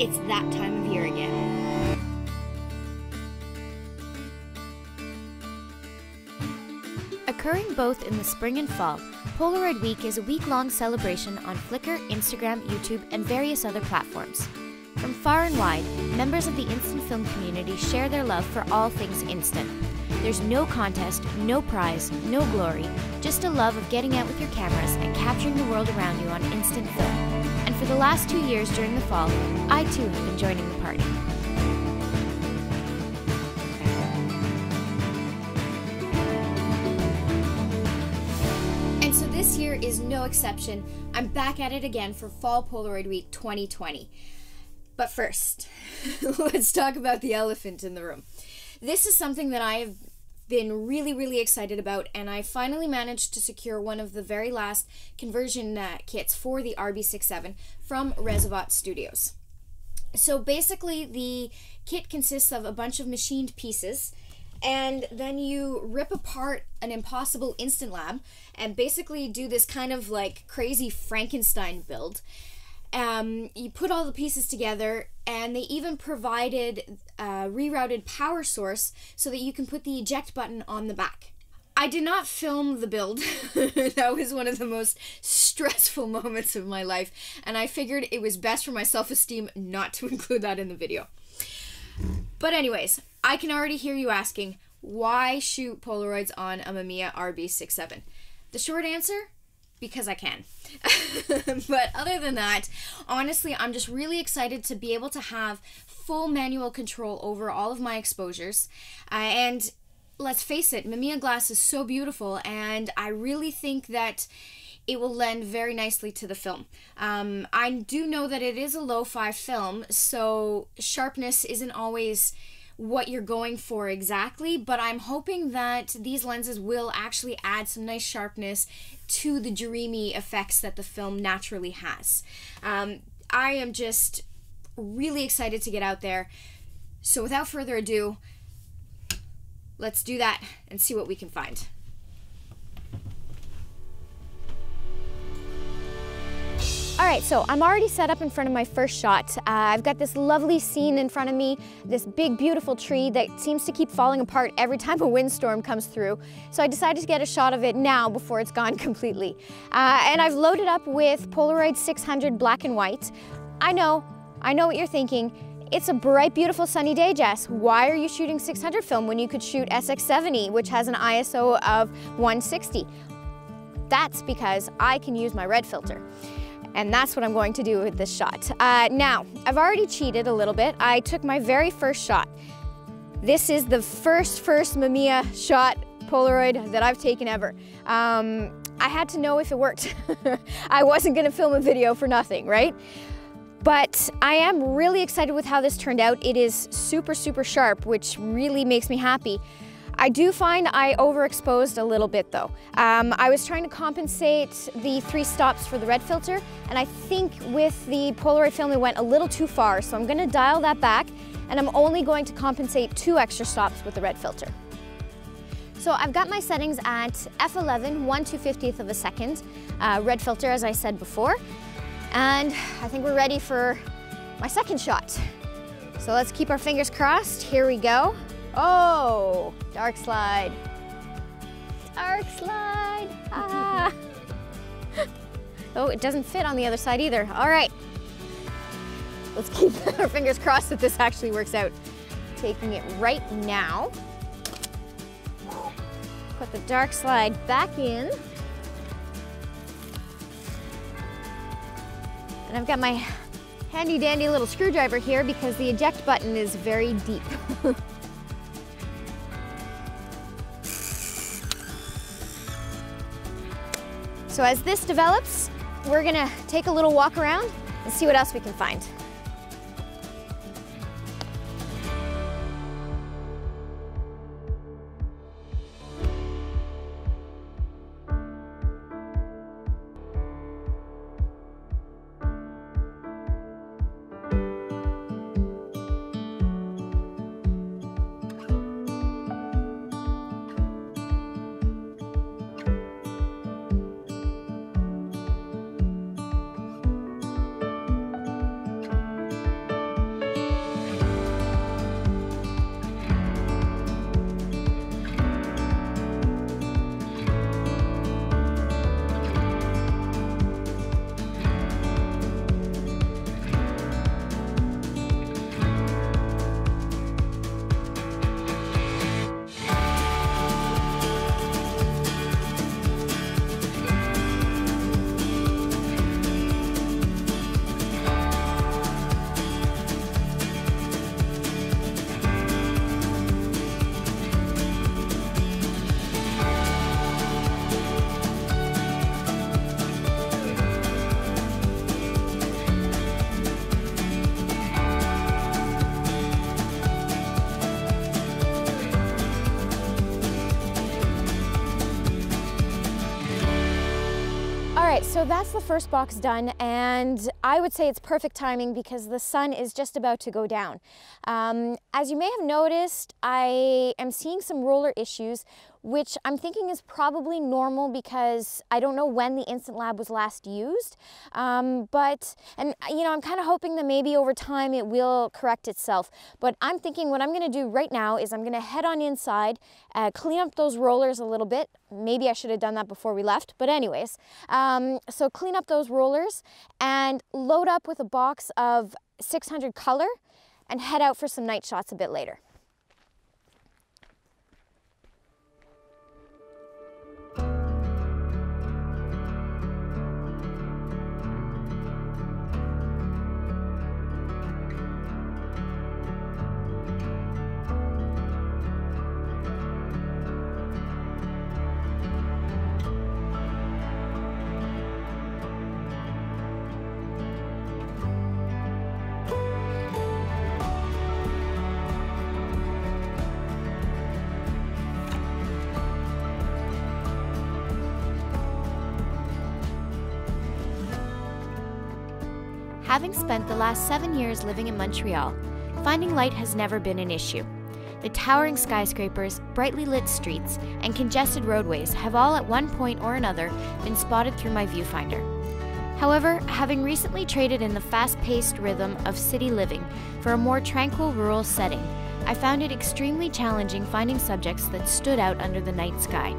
It's that time of year again. Occurring both in the spring and fall, Polaroid Week is a week-long celebration on Flickr, Instagram, YouTube, and various other platforms. From far and wide, members of the instant film community share their love for all things instant. There's no contest, no prize, no glory, just a love of getting out with your cameras and capturing the world around you on instant film. And for the last 2 years during the fall, I too have been joining the party. And so this year is no exception. I'm back at it again for Fall Polaroid Week 2020. But first, let's talk about the elephant in the room. This is something that I have been really excited about, and I finally managed to secure one of the very last conversion kits for the RB67 from Rezivot Studios. So basically the kit consists of a bunch of machined pieces, and then you rip apart an impossible instant lab and basically do this kind of like crazy Frankenstein build. You put all the pieces together, and they even provided a rerouted power source so that you can put the eject button on the back. I did not film the build. That was one of the most stressful moments of my life, and I figured it was best for my self-esteem not to include that in the video. But anyways, I can already hear you asking, why shoot Polaroids on a Mamiya RB67? The short answer? Because I can. But other than that, honestly, I'm just really excited to be able to have full manual control over all of my exposures. And let's face it, Mamiya glass is so beautiful, and I really think that it will lend very nicely to the film. I do know that it is a lo-fi film, so sharpness isn't always what you're going for exactly, but I'm hoping that these lenses will actually add some nice sharpness to the dreamy effects that the film naturally has. I am just really excited to get out there. So without further ado, let's do that and see what we can find. Alright, so I'm already set up in front of my first shot. I've got this lovely scene in front of me, this big beautiful tree that seems to keep falling apart every time a windstorm comes through. So I decided to get a shot of it now before it's gone completely. And I've loaded up with Polaroid 600 black and white. I know what you're thinking. It's a bright, beautiful sunny day, Jess. Why are you shooting 600 film when you could shoot SX70, which has an ISO of 160? That's because I can use my red filter. And that's what I'm going to do with this shot. Now, I've already cheated a little bit. I took my very first shot. This is the first Mamiya shot Polaroid that I've taken ever. I had to know if it worked. I wasn't gonna film a video for nothing, right? But I am really excited with how this turned out. It is super sharp, which really makes me happy. I do find I overexposed a little bit though. I was trying to compensate the 3 stops for the red filter, and I think with the Polaroid film it went a little too far, so I'm gonna dial that back, and I'm only going to compensate 2 extra stops with the red filter. So I've got my settings at f11, 1/250th of a second, red filter as I said before, and I think we're ready for my second shot. So let's keep our fingers crossed. Here we go. Oh, dark slide. Dark slide. Ah. Oh, it doesn't fit on the other side either. All right. Let's keep our fingers crossed that this actually works out. Taking it right now. Put the dark slide back in. And I've got my handy dandy little screwdriver here because the eject button is very deep. So as this develops, we're gonna take a little walk around and see what else we can find. So that's the first box done, and I would say it's perfect timing because the sun is just about to go down. As you may have noticed, I am seeing some roller issues, which I'm thinking is probably normal because I don't know when the Instant Lab was last used. I'm kind of hoping that maybe over time it will correct itself. But I'm thinking what I'm going to do right now is I'm going to head on inside, clean up those rollers a little bit. Maybe I should have done that before we left, but anyways. So clean up those rollers and load up with a box of 600 color and head out for some night shots a bit later. Having spent the last 7 years living in Montreal, finding light has never been an issue. The towering skyscrapers, brightly lit streets, and congested roadways have all at one point or another been spotted through my viewfinder. However, having recently traded in the fast-paced rhythm of city living for a more tranquil rural setting, I found it extremely challenging finding subjects that stood out under the night sky.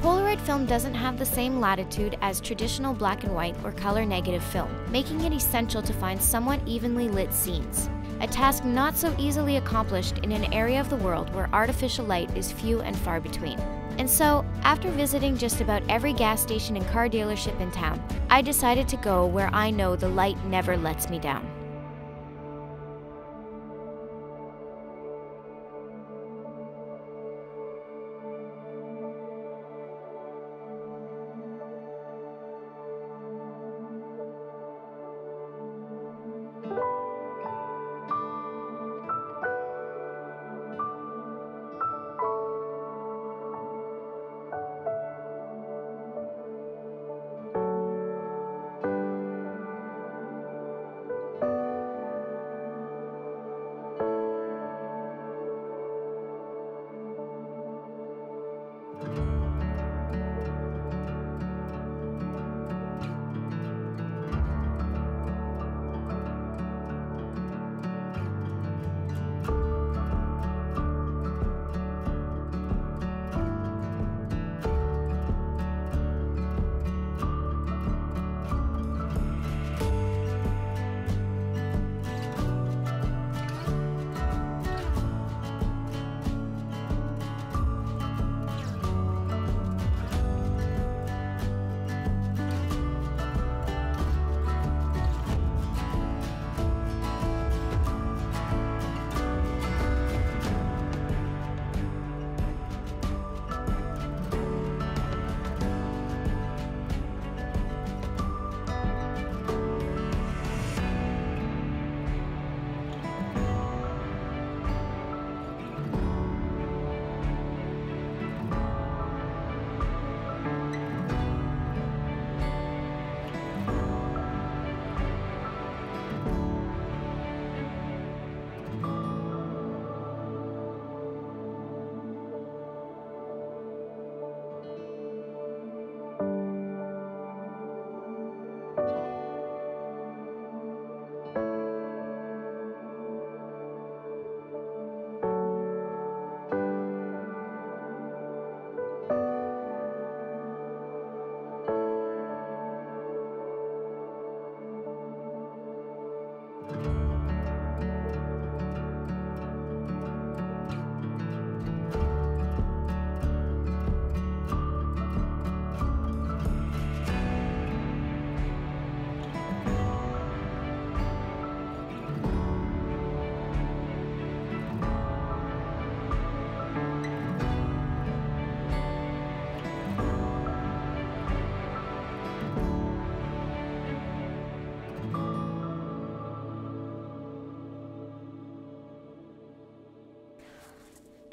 Polaroid film doesn't have the same latitude as traditional black and white or color negative film, making it essential to find somewhat evenly lit scenes, a task not so easily accomplished in an area of the world where artificial light is few and far between. And so, after visiting just about every gas station and car dealership in town, I decided to go where I know the light never lets me down.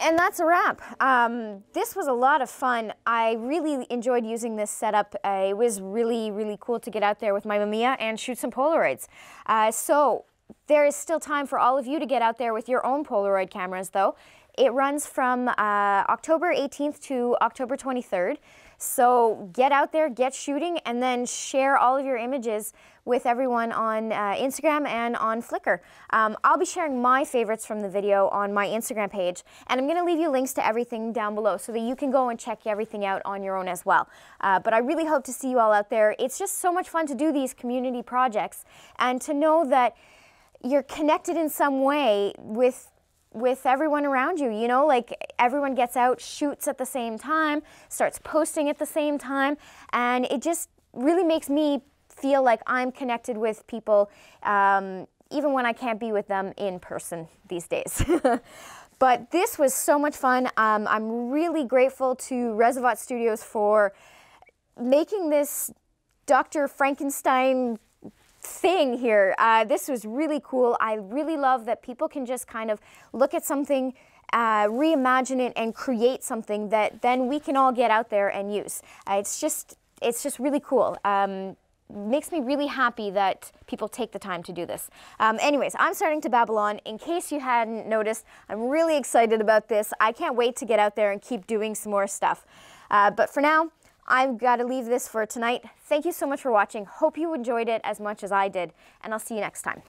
And that's a wrap. This was a lot of fun. I really enjoyed using this setup. It was really, really cool to get out there with my Mamiya and shoot some Polaroids. So there is still time for all of you to get out there with your own Polaroid cameras, though. It runs from October 18th to October 23rd. So get out there, get shooting, and then share all of your images with everyone on Instagram and on Flickr. I'll be sharing my favorites from the video on my Instagram page, and I'm going to leave you links to everything down below so that you can go and check everything out on your own as well. But I really hope to see you all out there. It's just so much fun to do these community projects and to know that you're connected in some way with everyone around you, you know, like everyone gets out, shoots at the same time, starts posting at the same time, and it just really makes me feel like I'm connected with people, even when I can't be with them in person these days. But this was so much fun. I'm really grateful to Rezivot Studios for making this Dr. Frankenstein thing here. This was really cool. I really love that people can just kind of look at something, reimagine it, and create something that then we can all get out there and use. It's just really cool. Makes me really happy that people take the time to do this. Anyways, I'm starting to babble on. In case you hadn't noticed, I'm really excited about this. I can't wait to get out there and keep doing some more stuff. But for now, I've got to leave this for tonight. Thank you so much for watching. Hope you enjoyed it as much as I did, and I'll see you next time.